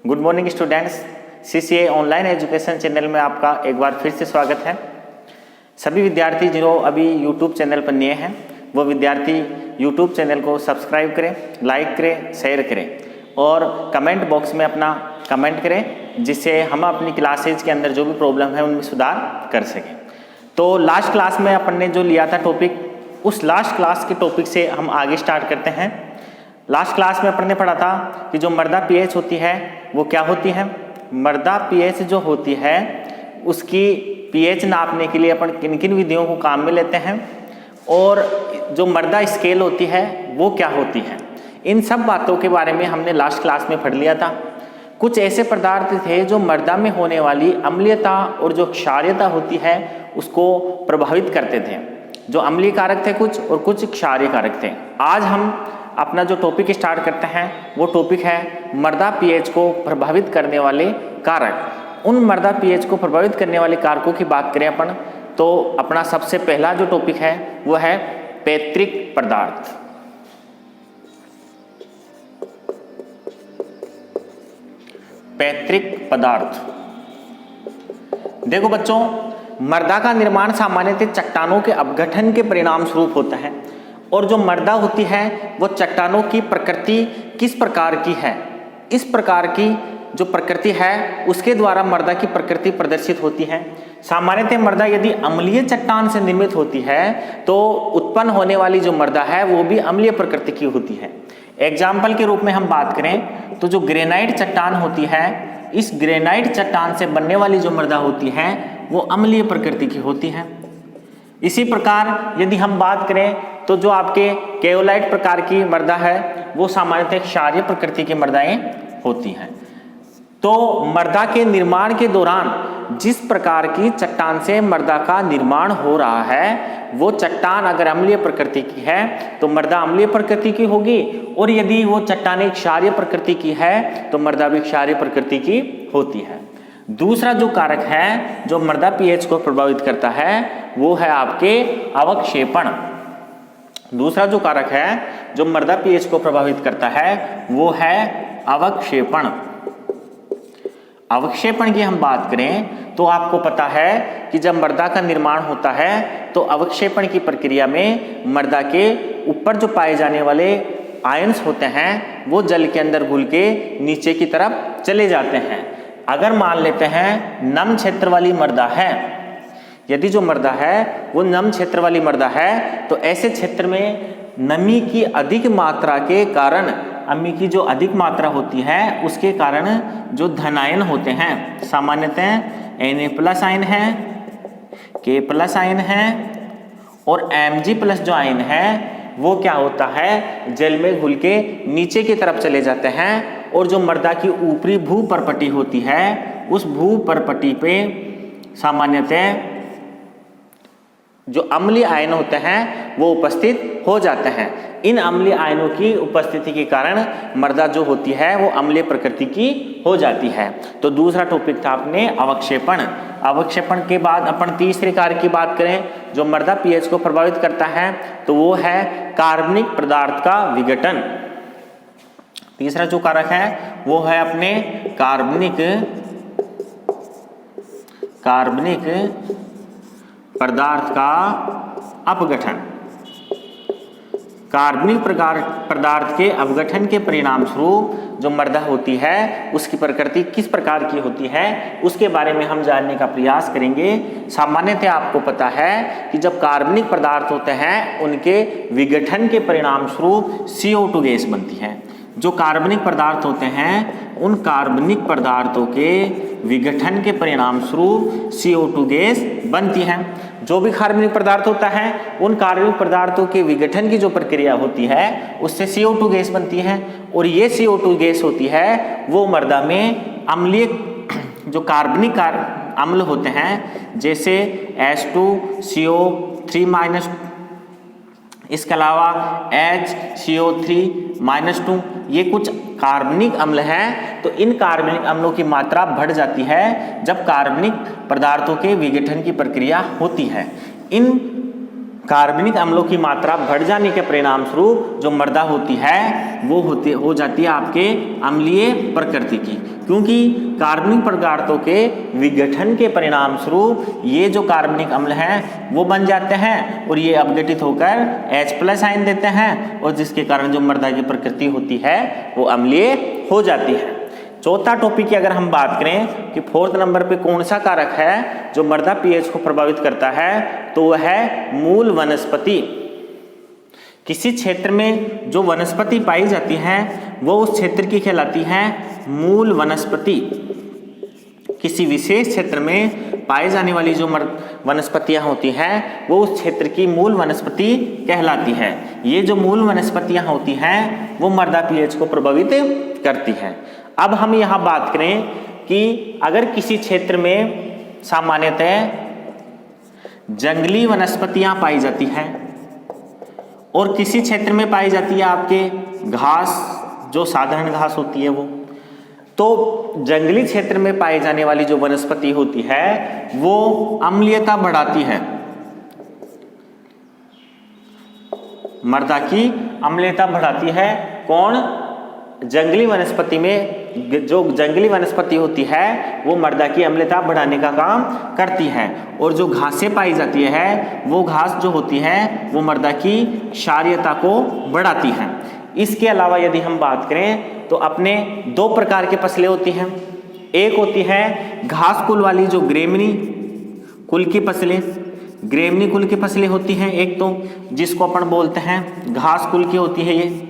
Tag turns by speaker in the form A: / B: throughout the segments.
A: Good morning students, CCA online education channel में आपका एक बार फिर से स्वागत है। सभी विद्यार्थी जो अभी यूट्यूब चैनल पर नए हैं वो विद्यार्थी यूट्यूब चैनल को सब्सक्राइब करें, लाइक करें, शेयर करें और कमेंट बॉक्स में अपना कमेंट करें, जिससे हम अपनी क्लासेज के अंदर जो भी प्रॉब्लम है उनमें सुधार कर सकें। तो लास्ट क्लास में अपन ने जो लिया था टॉपिक, उस लास्ट क्लास के टॉपिक से हम आगे स्टार्ट करते हैं। लास्ट क्लास में अपन ने पढ़ा था कि जो मर्दा पीएच होती है वो क्या होती है। मर्दा पीएच जो होती है उसकी पीएच नापने के लिए अपन किन किन विधियों को काम में लेते हैं और जो मर्दा स्केल होती है वो क्या होती है, इन सब बातों के बारे में हमने लास्ट क्लास में पढ़ लिया था। कुछ ऐसे पदार्थ थे जो मर्दा में होने वाली अम्लीयता और जो क्षारीयता होती है उसको प्रभावित करते थे। जो अम्लीय कारक थे कुछ और कुछ क्षारीय कारक थे। आज हम अपना जो टॉपिक स्टार्ट करते हैं वो टॉपिक है मर्दा पीएच को प्रभावित करने वाले कारक। उन मर्दा पीएच को प्रभावित करने वाले कारकों की बात करें अपन तो अपना सबसे पहला जो टॉपिक है वो है पैतृक पदार्थ। पैतृक पदार्थ। देखो बच्चों, मर्दा का निर्माण सामान्यतः चट्टानों के अपघटन के परिणाम स्वरूप होता है और जो मर्दा होती है वो चट्टानों की प्रकृति किस प्रकार की है, इस प्रकार की जो प्रकृति है उसके द्वारा मर्दा की प्रकृति प्रदर्शित होती है। सामान्यतः मर्दा यदि अम्लीय चट्टान से निर्मित होती है तो उत्पन्न होने वाली जो मर्दा है वो भी अम्लीय प्रकृति की होती है। एग्जाम्पल के रूप में हम बात करें तो जो ग्रेनाइट चट्टान होती है, इस ग्रेनाइट चट्टान से बनने वाली जो मर्दा होती है वो अम्लीय प्रकृति की होती है। इसी प्रकार यदि हम बात करें तो जो आपके केओलाइट प्रकार की मर्दा है वो सामान्यतः क्षारीय प्रकृति की मर्दाएं होती हैं। तो मर्दा के निर्माण के दौरान जिस प्रकार की चट्टान से मर्दा का निर्माण हो रहा है वो चट्टान अगर अम्लीय प्रकृति की है तो मर्दा अम्लीय प्रकृति की होगी, और यदि वो चट्टान क्षारीय प्रकृति की है तो मर्दा भी क्षारीय प्रकृति की होती है। दूसरा जो कारक है जो मर्दा पीएच को प्रभावित करता है वो है आपके अवक्षेपण। दूसरा जो कारक है जो मर्दा पीएच को प्रभावित करता है वो है अवक्षेपण। अवक्षेपण की हम बात करें तो आपको पता है कि जब मर्दा का निर्माण होता है तो अवक्षेपण की प्रक्रिया में मर्दा के ऊपर जो पाए जाने वाले आयंस होते हैं वो जल के अंदर घुल के नीचे की तरफ चले जाते हैं। अगर मान लेते हैं नम क्षेत्र वाली मर्दा है, यदि जो मर्दा है वो नम क्षेत्र वाली मर्दा है तो ऐसे क्षेत्र में नमी की अधिक मात्रा के कारण, अम्मी की जो अधिक मात्रा होती है उसके कारण जो धनायन होते हैं, सामान्यतः Na+ आयन है, K+ आयन है और Mg+ जो आयन है वो क्या होता है, जल में घुल के नीचे की तरफ चले जाते हैं और जो मर्दा की ऊपरी भूपर्पटी होती है उस भूपर्पटी पे सामान्यतः जो अम्लीय आयन होते हैं वो उपस्थित हो जाते हैं। इन अम्लीय आयनों की उपस्थिति के कारण मर्दा जो होती है वो अम्लीय प्रकृति की हो जाती है। तो दूसरा टॉपिक था अपने अवक्षेपण। अवक्षेपण के बाद अपन तीसरे कारक की बात करें जो मर्दा पीएच को प्रभावित करता है तो वो है कार्बनिक पदार्थ का विघटन। तीसरा जो कारक है वो है अपने कार्बनिक पदार्थ का अपघटन। कार्बनिक पदार्थ के अपघटन के परिणाम स्वरूप जो मर्दा होती है उसकी प्रकृति किस प्रकार की होती है उसके बारे में हम जानने का प्रयास करेंगे। सामान्यतः आपको पता है कि जब कार्बनिक पदार्थ होते हैं उनके विघटन के परिणाम स्वरूप CO2 गैस बनती है। जो कार्बनिक पदार्थ होते हैं उन कार्बनिक पदार्थों के विघटन के परिणाम स्वरूप CO2 गैस बनती है। जो भी कार्बनिक पदार्थ होता है उन कार्बनिक पदार्थों के विघटन की जो प्रक्रिया होती है उससे CO2 गैस बनती है और ये CO2 गैस होती है वो मर्दा में अम्लीय जो कार्बनिक अम्ल होते हैं जैसे H2CO3-, इसके अलावा HCO3-2, ये कुछ कार्बनिक अम्ल हैं। तो इन कार्बनिक अम्लों की मात्रा बढ़ जाती है जब कार्बनिक पदार्थों के विघटन की प्रक्रिया होती है। इन कार्बनिक अम्लों की मात्रा बढ़ जाने के परिणाम स्वरूप जो मृदा होती है वो हो जाती है आपके अम्लीय प्रकृति की, क्योंकि कार्बनिक पदार्थों के विघटन के परिणाम स्वरूप ये जो कार्बनिक अम्ल हैं वो बन जाते हैं और ये अपघटित होकर H+ आयन देते हैं और जिसके कारण जो मृदा की प्रकृति होती है वो अम्लीय हो जाती है। चौथा टॉपिक की अगर हम बात करें कि 4th नंबर पे कौन सा कारक है जो मृदा पीएच को प्रभावित करता है, तो वह है मूल वनस्पति। किसी क्षेत्र में जो वनस्पति पाई जाती है वो उस क्षेत्र की कहलाती है मूल वनस्पति। किसी विशेष क्षेत्र में पाई जाने वाली जो वनस्पतियां होती हैं वो उस क्षेत्र की मूल वनस्पति कहलाती है। ये जो मूल वनस्पतियां होती हैं वो मृदा पीएच को प्रभावित करती हैं। अब हम यहाँ बात करें कि अगर किसी क्षेत्र में सामान्यतः जंगली वनस्पतियां पाई जाती हैं और किसी क्षेत्र में पाई जाती है आपके घास, जो साधारण घास होती है वो, तो जंगली क्षेत्र में पाई जाने वाली जो वनस्पति होती है वो अम्लीयता बढ़ाती है, मृदा की अम्लीयता बढ़ाती है। कौन? जंगली वनस्पति में जो जंगली वनस्पति होती है वो मृदा की अम्लता बढ़ाने का काम करती है और जो घासें पाई जाती है वो घास जो होती है वो मृदा की क्षारीयता को बढ़ाती है। इसके अलावा यदि हम बात करें तो अपने 2 प्रकार के फसलें होती हैं। एक होती है घास कुल वाली जो ग्रेमनी कुल की फसलें, ग्रेमनी कुल की फसलें होती हैं एक, तो जिसको अपन बोलते हैं घास कुल की होती है ये।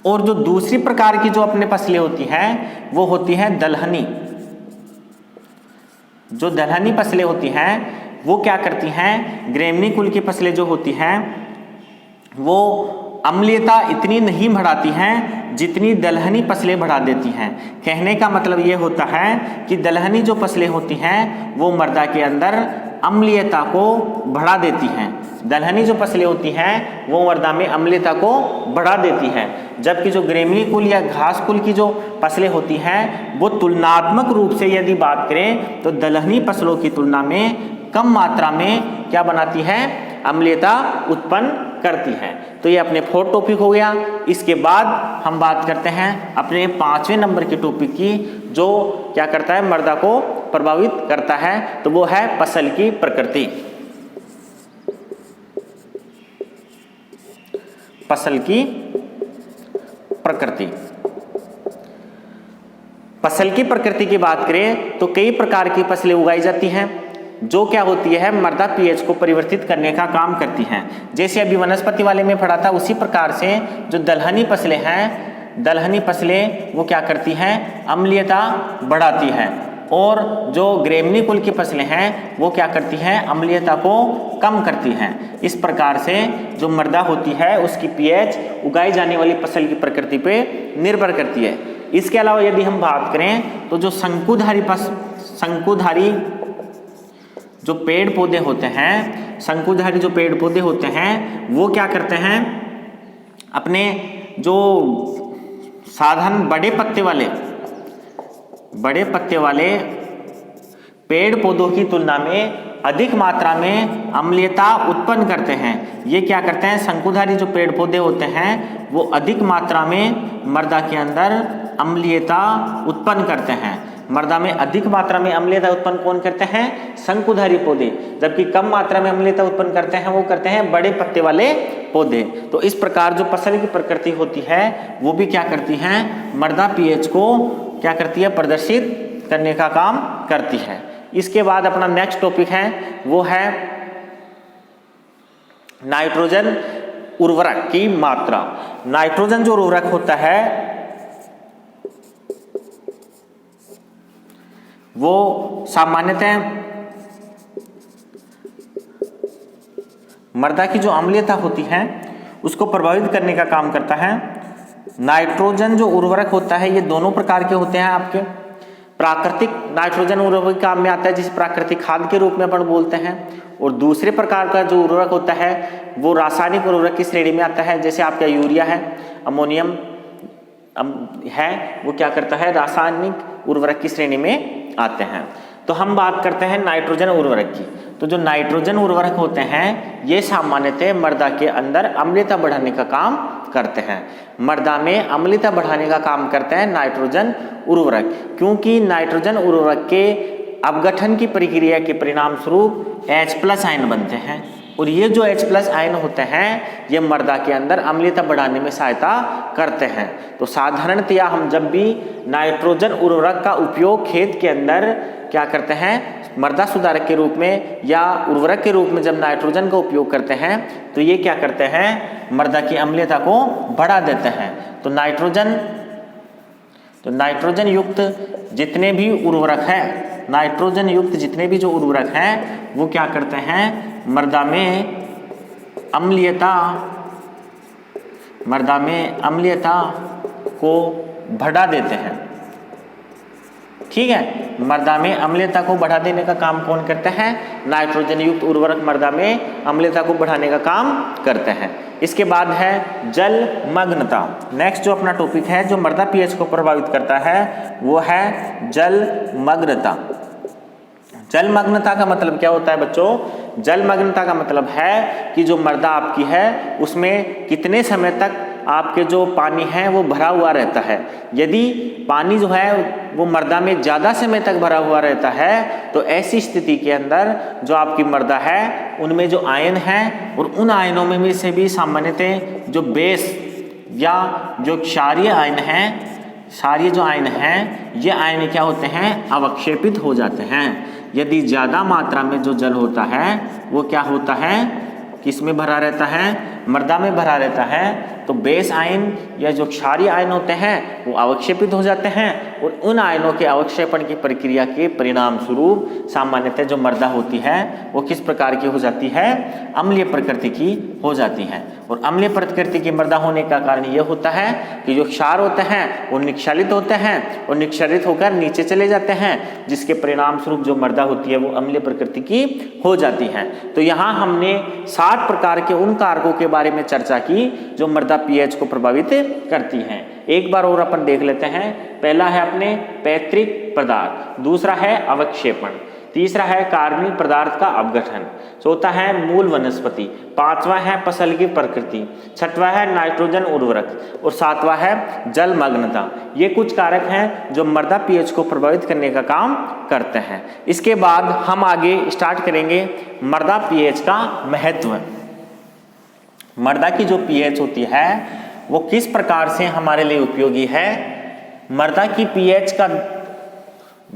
A: और जो दूसरी प्रकार की जो अपने फसलें होती हैं वो होती है दलहनी। जो दलहनी फसलें होती हैं वो क्या करती हैं, ग्रेमनी कुल की फसलें जो होती हैं वो अम्लीयता इतनी नहीं बढ़ाती हैं जितनी दलहनी फसलें बढ़ा देती हैं। कहने का मतलब ये होता है कि दलहनी जो फसलें होती हैं वो मृदा के अंदर अम्लीयता को बढ़ा देती हैं। दलहनी जो फसलें होती हैं वो मृदा में अम्लीयता को बढ़ा देती हैं, जबकि जो ग्रेमनी कुल या घास कुल की जो फसलें होती हैं वो तुलनात्मक रूप से यदि बात करें तो दलहनी फसलों की तुलना में कम मात्रा में क्या बनाती है, अम्लीयता उत्पन्न करती है। तो ये अपने 4th टॉपिक हो गया। इसके बाद हम बात करते हैं अपने 5वें नंबर के टॉपिक की, जो क्या करता है, मृदा को प्रभावित करता है, तो वो है फसल की प्रकृति। फसल की प्रकृति। फसल की प्रकृति की बात करें तो कई प्रकार की फसलें उगाई जाती हैं जो क्या होती है, मृदा पीएच को परिवर्तित करने का काम करती हैं। जैसे अभी वनस्पति वाले में पढ़ा था उसी प्रकार से जो दलहनी फसलें हैं, दलहनी फसलें वो क्या करती हैं, अम्लीयता बढ़ाती हैं, और जो ग्रेमनी कुल की फसलें हैं वो क्या करती हैं, अम्लीयता को कम करती हैं। इस प्रकार से जो मृदा होती है उसकी पीएच उगाई जाने वाली फसल की प्रकृति पे निर्भर करती है। इसके अलावा यदि हम बात करें तो जो शंकुधारी जो पेड़ पौधे होते हैं, शंकुधारी जो पेड़ पौधे होते हैं वो क्या करते हैं, अपने जो साधारण बड़े पत्ते वाले पेड़ पौधों की तुलना में अधिक मात्रा में अम्लीयता उत्पन्न करते हैं। ये क्या करते हैं, शंकुधारी जो पेड़ पौधे होते हैं वो अधिक मात्रा में मृदा के अंदर अम्लीयता उत्पन्न करते हैं। मृदा में अधिक मात्रा में अम्लीयता उत्पन्न कौन करते हैं, शंकुधारी पौधे, जबकि कम मात्रा में अम्लीयता उत्पन्न करते हैं वो करते हैं बड़े पत्ते वाले पौधे। तो इस प्रकार जो फसल की प्रकृति होती है वो भी क्या करती है, मृदा पीएच को क्या करती है, प्रदर्शित करने का काम करती है। इसके बाद अपना नेक्स्ट टॉपिक है वो है नाइट्रोजन उर्वरक की मात्रा। नाइट्रोजन जो उर्वरक होता है वो सामान्यतः मृदा की जो अम्लीयता होती है उसको प्रभावित करने का काम करता है। नाइट्रोजन जो उर्वरक होता है ये दोनों प्रकार के होते हैं आपके। प्राकृतिक नाइट्रोजन उर्वरक काम में आता है जिसे प्राकृतिक खाद के रूप में अपन बोलते हैं, और दूसरे प्रकार का जो उर्वरक होता है वो रासायनिक उर्वरक की श्रेणी में आता है। जैसे आपका यूरिया है, अमोनियम है, वो क्या करता है, रासायनिक उर्वरक की श्रेणी में आते हैं। तो हम बात करते हैं नाइट्रोजन उर्वरक की। तो जो नाइट्रोजन उर्वरक होते हैं ये सामान्यतः मृदा के अंदर अम्लता बढ़ाने का काम करते हैं। मृदा में अम्लता बढ़ाने का काम करते हैं नाइट्रोजन उर्वरक, क्योंकि नाइट्रोजन उर्वरक के अपघटन की प्रक्रिया के परिणाम स्वरूप H+ आयन बनते हैं और ये जो H+ आयन होते हैं ये मृदा के अंदर अम्लता बढ़ाने में सहायता करते हैं। तो साधारणतया हम जब भी नाइट्रोजन उर्वरक का उपयोग खेत के अंदर क्या करते हैं, मृदा सुधारक के रूप में या उर्वरक के रूप में जब नाइट्रोजन का उपयोग करते हैं तो ये क्या करते हैं, मृदा की अम्लता को बढ़ा देते हैं। तो नाइट्रोजन युक्त जितने भी उर्वरक हैं, नाइट्रोजन युक्त जितने भी जो उर्वरक हैं वो क्या करते हैं, मृदा में अम्लता को बढ़ा देते हैं। ठीक है, मृदा में अम्लता को बढ़ा देने का काम कौन करते हैं, नाइट्रोजन युक्त उर्वरक मृदा में अम्लता को बढ़ाने का काम करते हैं। इसके बाद है जलमग्नता। नेक्स्ट जो अपना टॉपिक है जो मृदा पीएच को प्रभावित करता है वो है जलमग्नता। जलमग्नता का मतलब क्या होता है बच्चों, जलमग्नता का मतलब है कि जो मृदा आपकी है उसमें कितने समय तक आपके जो पानी है वो भरा हुआ रहता है। यदि पानी जो है वो मृदा में ज़्यादा समय तक भरा हुआ रहता है तो ऐसी स्थिति के अंदर जो आपकी मृदा है उनमें जो आयन हैं और उन आयनों में से भी सामान्यतः जो बेस या जो क्षारीय आयन हैं, क्षारीय जो आयन हैं ये आयन क्या होते हैं, अवक्षेपित हो जाते हैं। यदि ज़्यादा मात्रा में जो जल होता है वो क्या होता है, किस में भरा रहता है, मृदा में भरा रहता है, तो बेस आयन या जो क्षारीय आयन होते हैं वो अवक्षेपित हो जाते हैं और उन आयनों के अवक्षेपण की प्रक्रिया के परिणाम स्वरूप सामान्यतः जो मृदा होती है वो किस प्रकार की हो जाती है, अम्लीय प्रकृति की हो जाती है। और अम्लीय प्रकृति की मृदा होने का कारण ये होता है कि जो क्षार होते हैं वो निक्षालित होते हैं और निक्षालित होकर नीचे चले जाते हैं, जिसके परिणाम स्वरूप जो मृदा होती है वो अम्लीय प्रकृति की हो जाती है। तो यहाँ हमने 7 प्रकार के उन कारकों के बारे में चर्चा की जो मृदा पीएच को प्रभावित करती हैं। एक बार और अपन देख लेते हैं। पहला है अपने पैतृक पदार्थ, दूसरा है अवक्षेपण, तीसरा है कार्बनिक पदार्थ का अपघटन, चौथा है मूल वनस्पति, पांचवा है फसल की प्रकृति, छठवां है नाइट्रोजन उर्वरक और सातवां है जलमग्नता। ये कुछ कारक हैं जो मृदा पीएच को प्रभावित करने का काम करते हैं। इसके बाद हम आगे स्टार्ट करेंगे मृदा पीएच का महत्व। मृदा की जो पीएच होती है वो किस प्रकार से हमारे लिए उपयोगी है, मृदा की पीएच का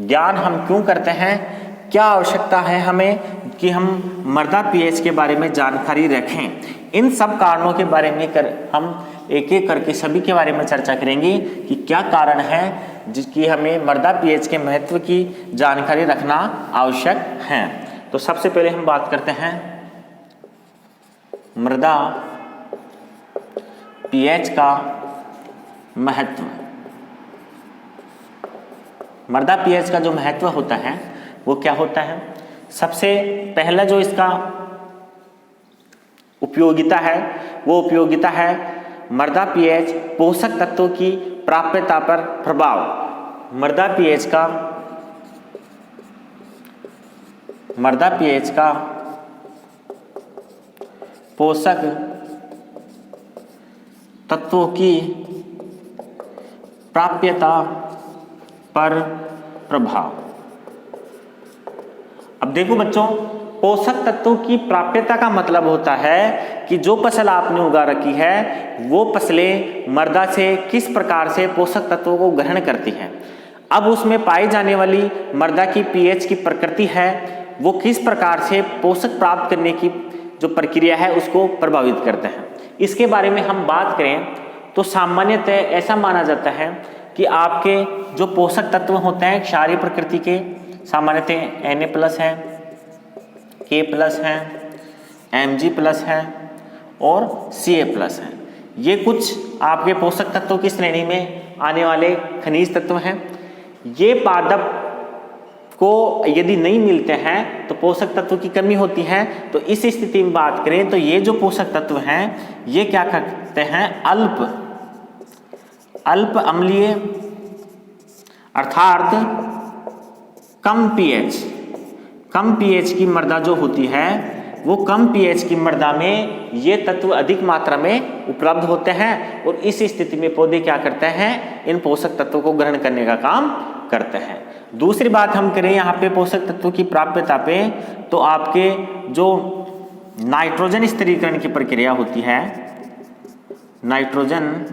A: ज्ञान हम क्यों करते हैं, क्या आवश्यकता है हमें कि हम मृदा पीएच के बारे में जानकारी रखें। इन सब कारणों के बारे में हम एक एक करके सभी के बारे में चर्चा करेंगे कि क्या कारण है जिसकी हमें मृदा पीएच के महत्व की जानकारी रखना आवश्यक है। तो सबसे पहले हम बात करते हैं मृदा पीएच का महत्व। मृदा पीएच का जो महत्व होता है वो क्या होता है, सबसे पहला जो इसका उपयोगिता है वो उपयोगिता है मृदा पीएच पोषक तत्वों की प्राप्यता पर प्रभाव। मृदा पीएच का पोषक तत्वों की प्राप्यता पर प्रभाव। अब देखो बच्चों, पोषक तत्वों की प्राप्यता का मतलब होता है कि जो फसल आपने उगा रखी है वो फसलें मृदा से किस प्रकार से पोषक तत्वों को ग्रहण करती हैं। अब उसमें पाई जाने वाली मृदा की पीएच की प्रकृति है वो किस प्रकार से पोषक प्राप्त करने की जो प्रक्रिया है उसको प्रभावित करते हैं। इसके बारे में हम बात करें तो सामान्यतः ऐसा माना जाता है कि आपके जो पोषक तत्व होते हैं क्षारीय प्रकृति के, सामान्यतः Na+ है, K+ है, Mg+ है और Ca+ है। ये कुछ आपके पोषक तत्वों की श्रेणी में आने वाले खनिज तत्व हैं। ये पादप को यदि नहीं मिलते हैं तो पोषक तत्व की कमी होती है। तो इस स्थिति में बात करें तो ये जो पोषक तत्व हैं ये क्या करते हैं, अल्प अम्लीय अर्थात कम पीएच की मृदा जो होती है वो कम पीएच की मृदा में ये तत्व अधिक मात्रा में उपलब्ध होते हैं और इस स्थिति में पौधे क्या करते हैं, इन पोषक तत्वों को ग्रहण करने का काम करते हैं। दूसरी बात हम करें यहाँ पे पोषक तत्वों की प्राप्यता पे, तो आपके जो नाइट्रोजन स्थिरीकरण की प्रक्रिया होती है, नाइट्रोजन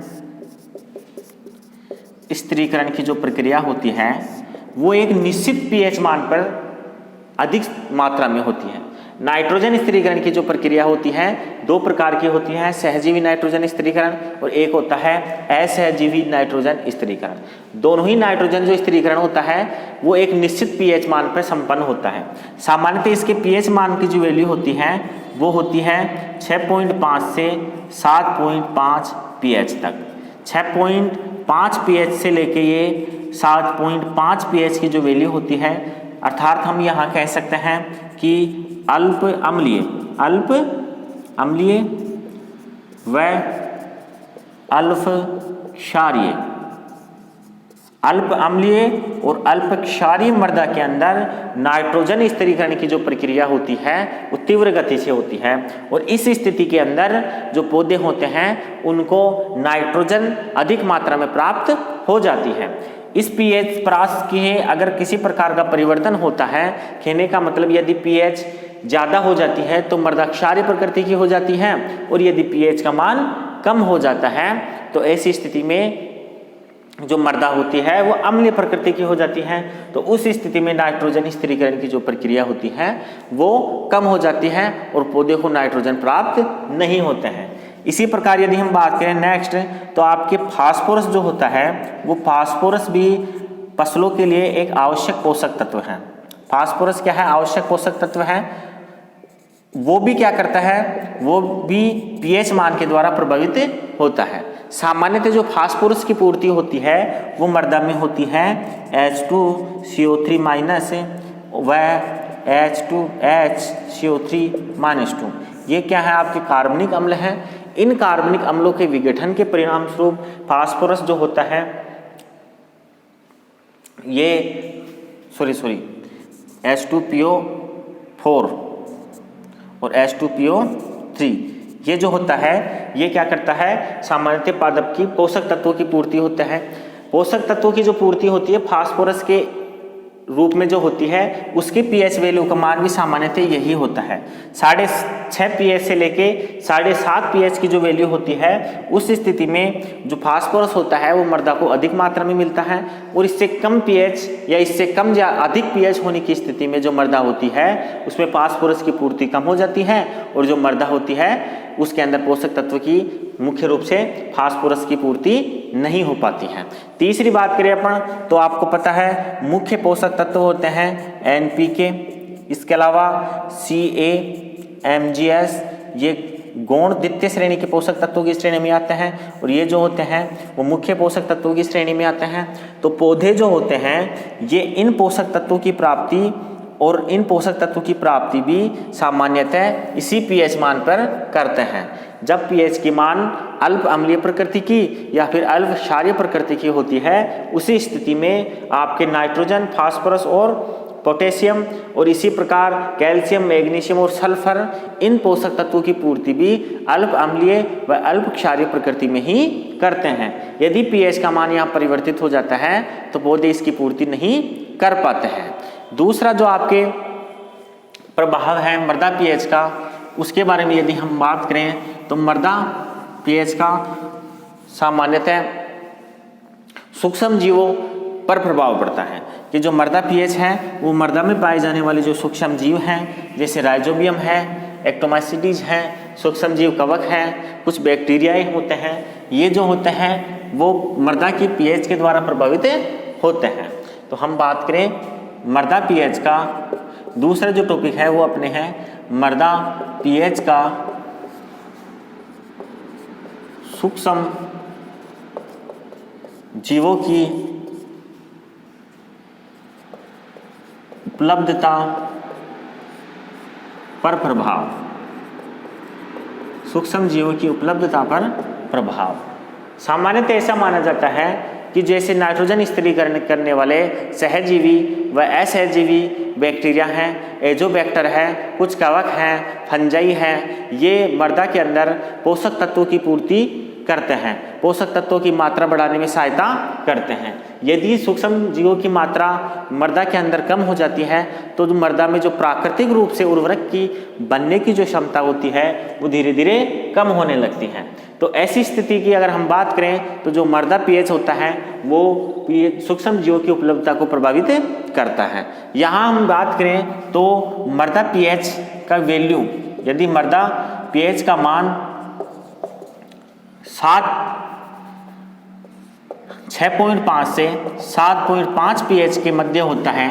A: स्थिरीकरण की जो प्रक्रिया होती है वो एक निश्चित पीएच मान पर अधिक मात्रा में होती है। नाइट्रोजन स्थिरीकरण की जो प्रक्रिया होती है दो प्रकार की होती है, सहजीवी नाइट्रोजन स्थिरीकरण और एक होता है असहजीवी नाइट्रोजन स्थिरीकरण। दोनों ही नाइट्रोजन जो स्थिरीकरण होता है वो एक निश्चित पीएच मान पर संपन्न होता है। सामान्यतः इसके पीएच मान की जो वैल्यू होती है वो होती है 6.5 से 7.5 पीएच तक। 6.5 पीएच से लेके ये 7.5 पीएच की जो वैल्यू होती है, अर्थात हम यहाँ कह सकते हैं कि अल्प अम्लीय व अल्प क्षारीय, अल्प अम्लीय और अल्प क्षारीय मृदा के अंदर नाइट्रोजन स्थिरीकरण की जो प्रक्रिया होती है वो तीव्र गति से होती है और इस स्थिति के अंदर जो पौधे होते हैं उनको नाइट्रोजन अधिक मात्रा में प्राप्त हो जाती है। इस पीएच प्रास के अगर किसी प्रकार का परिवर्तन होता है, कहने का मतलब यदि पीएच ज़्यादा हो जाती है तो मृदा क्षारीय प्रकृति की हो जाती है और यदि पीएच का मान कम हो जाता है तो ऐसी स्थिति में जो मृदा होती है वो अम्लीय प्रकृति की हो जाती है। तो उस स्थिति में नाइट्रोजन स्थिरीकरण की जो प्रक्रिया होती है वो कम हो जाती है और पौधे को नाइट्रोजन प्राप्त नहीं होते हैं। इसी प्रकार यदि हम बात करें नेक्स्ट, तो आपके फास्फोरस जो होता है वो फास्फोरस भी फसलों के लिए एक आवश्यक पोषक तत्व है। फास्फोरस क्या है, आवश्यक पोषक तत्व है। वो भी क्या करता है, वो भी पीएच मान के द्वारा प्रभावित होता है। सामान्यतः जो फास्फोरस की पूर्ति होती है वो मृदा में होती है H2CO3- व H2HCO3-2। ये क्या है, आपके कार्बनिक अम्ल हैं। इन कार्बनिक अम्लों के विघटन के परिणाम स्वरूप फास्फोरस जो होता है ये H2PO4 और H2PO3 ये जो होता है ये क्या करता है, सामान्यतः पादप की पोषक तत्वों की पूर्ति होता है। पोषक तत्वों की जो पूर्ति होती है फास्फोरस के रूप में जो होती है उसकी पीएच वैल्यू का मान भी सामान्यतः यही होता है। 6.5 पीएच से लेके 7.5 पीएच की जो वैल्यू होती है उस स्थिति में जो फास्फोरस होता है वो मृदा को अधिक मात्रा में मिलता है और इससे कम पीएच या इससे कम या अधिक पीएच होने की स्थिति में जो मृदा होती है उसमें फास्फोरस की पूर्ति कम हो जाती है और जो मृदा होती है उसके अंदर पोषक तत्व की मुख्य रूप से फास्फोरस की पूर्ति नहीं हो पाती है। तीसरी बात करें अपन तो आपको पता है मुख्य पोषक तत्व होते हैं NPK, इसके अलावा Ca, MgS, ये गौण द्वितीय श्रेणी के पोषक तत्वों की श्रेणी में आते हैं और ये जो होते हैं वो मुख्य पोषक तत्वों की श्रेणी में आते हैं। तो पौधे जो होते हैं ये इन पोषक तत्वों की प्राप्ति और इन पोषक तत्वों की प्राप्ति भी सामान्यतः इसी पीएच मान पर करते हैं। जब पीएच की मान अल्प अम्लीय प्रकृति की या फिर अल्प क्षारीय प्रकृति की होती है उसी स्थिति में आपके नाइट्रोजन, फास्फोरस और पोटेशियम और इसी प्रकार कैल्शियम, मैग्नीशियम और सल्फर इन पोषक तत्वों की पूर्ति भी अल्प अम्लीय व अल्प क्षारीय प्रकृति में ही करते हैं। यदि पीएच का मान यहाँ परिवर्तित हो जाता है तो पौधे इसकी पूर्ति नहीं कर पाते हैं। दूसरा जो आपके प्रभाव है मृदा पीएच का, उसके बारे में यदि हम बात करें तो मृदा पीएच का सामान्यतः सूक्ष्म जीवों पर प्रभाव पड़ता है कि जो मृदा पीएच है वो मृदा में पाए जाने वाले जो सूक्ष्म जीव हैं जैसे राइजोबियम है, एक्टोमाइसीडीज है, सूक्ष्म जीव कवक है, कुछ बैक्टीरियाए होते हैं, ये जो होते हैं वो मृदा की पीएच के द्वारा प्रभावित होते हैं। तो हम बात करें मृदा पीएच का, दूसरा जो टॉपिक है वो अपने हैं मृदा पीएच का सूक्ष्म जीवों की उपलब्धता पर प्रभाव, सूक्ष्म जीवों की उपलब्धता पर प्रभाव। सामान्यतः ऐसा माना जाता है कि जैसे नाइट्रोजन स्थिरीकरण करने वाले सहजीवी व असहजीवी बैक्टीरिया हैं, एजोबैक्टर है, कुछ कवक हैं, फंजाई हैं, ये मृदा के अंदर पोषक तत्वों की पूर्ति करते हैं, पोषक तत्वों की मात्रा बढ़ाने में सहायता करते हैं। यदि सूक्ष्म जीवों की मात्रा मृदा के अंदर कम हो जाती है तो मृदा में जो प्राकृतिक रूप से उर्वरक की बनने की जो क्षमता होती है वो धीरे धीरे कम होने लगती है। तो ऐसी स्थिति की अगर हम बात करें तो जो मृदा पीएच होता है वो सूक्ष्म जीवों की उपलब्धता को प्रभावित करता है। यहाँ हम बात करें तो मृदा पीएच का वैल्यू, यदि मृदा पीएच का मान 6.5 से 7.5 पीएच के मध्य होता है,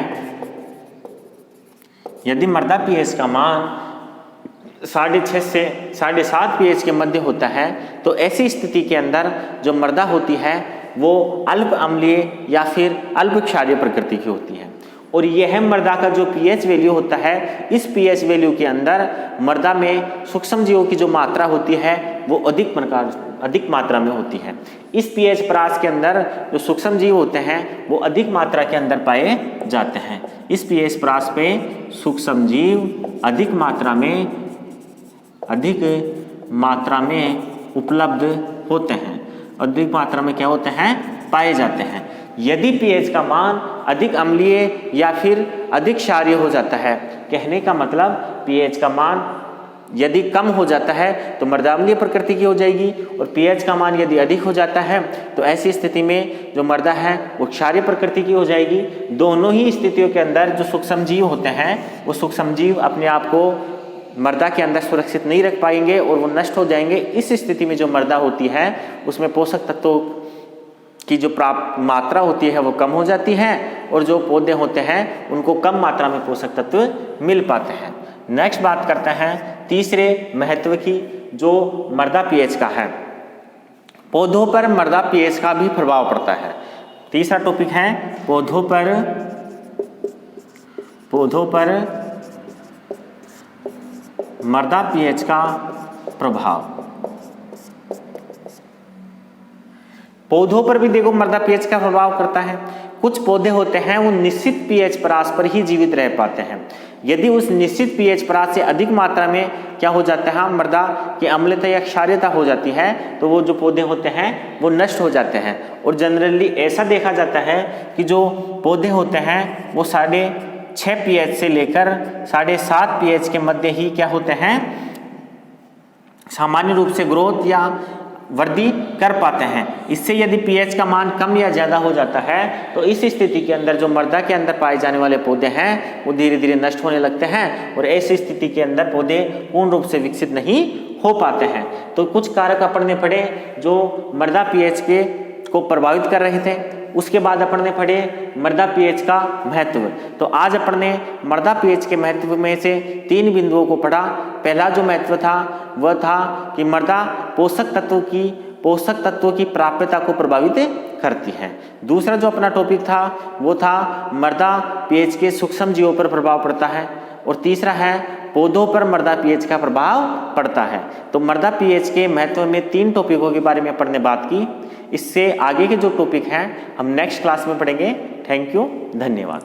A: यदि मृदा पीएच का मान 6.5 से 7.5 पीएच के मध्य होता है तो ऐसी स्थिति के अंदर जो मृदा होती है वो अल्प अम्लीय या फिर अल्प क्षारीय प्रकृति की होती है। और यह मृदा का जो पीएच वैल्यू होता है, इस पीएच वैल्यू के अंदर मृदा में सूक्ष्म जीवों की जो मात्रा होती है वो अधिक मात्रा में होती है। इस पीएच परास के अंदर जो सूक्ष्म जीव होते हैं वो अधिक मात्रा के अंदर पाए जाते हैं। इस पीएच परास पे सूक्ष्म जीव अधिक मात्रा में उपलब्ध होते हैं, अधिक मात्रा में क्या होते हैं, पाए जाते हैं। यदि पीएच का मान अधिक अम्लीय या फिर अधिक क्षारीय हो जाता है, कहने का मतलब पीएच का मान यदि कम हो जाता है तो मृदा अम्लीय प्रकृति की हो जाएगी, और पीएच का मान यदि अधिक हो जाता है तो ऐसी स्थिति में जो मृदा है वो क्षारीय प्रकृति की हो जाएगी। दोनों ही स्थितियों के अंदर जो सूक्ष्म जीव होते हैं वो सूक्ष्म जीव अपने आप को मृदा के अंदर सुरक्षित नहीं रख पाएंगे और वो नष्ट हो जाएंगे। इस स्थिति में जो मृदा होती है उसमें पोषक तत्वों की जो प्राप्त मात्रा होती है वो कम हो जाती है, और जो पौधे होते हैं उनको कम मात्रा में पोषक तत्व मिल पाते हैं। नेक्स्ट बात करते हैं तीसरे महत्व की, जो मृदा पीएच का है। पौधों पर मृदा पीएच का भी प्रभाव पड़ता है। तीसरा टॉपिक है पौधों पर मृदा पीएच का प्रभाव। पौधों पर भी देखो मृदा पीएच का प्रभाव करता है। कुछ पौधे होते हैं वो निश्चित पीएच परास पर ही जीवित रह पाते हैं। यदि उस निश्चित पीएच परास से अधिक मात्रा में क्या हो जाता है, मृदा की अम्लता या क्षारीयता हो जाती है, तो वो जो पौधे होते हैं वो नष्ट हो जाते हैं। और जनरली ऐसा देखा जाता है कि जो पौधे होते हैं वो 6.5 पीएच से लेकर 7.5 पीएच के मध्य ही क्या होते हैं, सामान्य रूप से ग्रोथ या वृद्धि कर पाते हैं। इससे यदि पीएच का मान कम या ज़्यादा हो जाता है तो इस स्थिति के अंदर जो मृदा के अंदर पाए जाने वाले पौधे हैं वो धीरे धीरे नष्ट होने लगते हैं, और ऐसी स्थिति के अंदर पौधे पूर्ण रूप से विकसित नहीं हो पाते हैं। तो कुछ कारक अपने पड़े जो मृदा पीएच को प्रभावित कर रहे थे। उसके बाद अपन ने पढ़े मृदा पीएच का महत्व। तो आज अपन ने मृदा पीएच के महत्व में से 3 बिंदुओं को पढ़ा। पहला जो महत्व था वह था कि मृदा पोषक तत्वों की प्राप्यता को प्रभावित करती है। दूसरा जो अपना टॉपिक था वो था मृदा पीएच के सूक्ष्म जीवों पर प्रभाव पड़ता है, और तीसरा है पौधों पर मृदा पीएच का प्रभाव पड़ता है। तो मृदा पीएच के महत्व में 3 टॉपिकों के बारे में अपन ने बात की। इससे आगे के जो टॉपिक हैं हम नेक्स्ट क्लास में पढ़ेंगे। थैंक यू, धन्यवाद।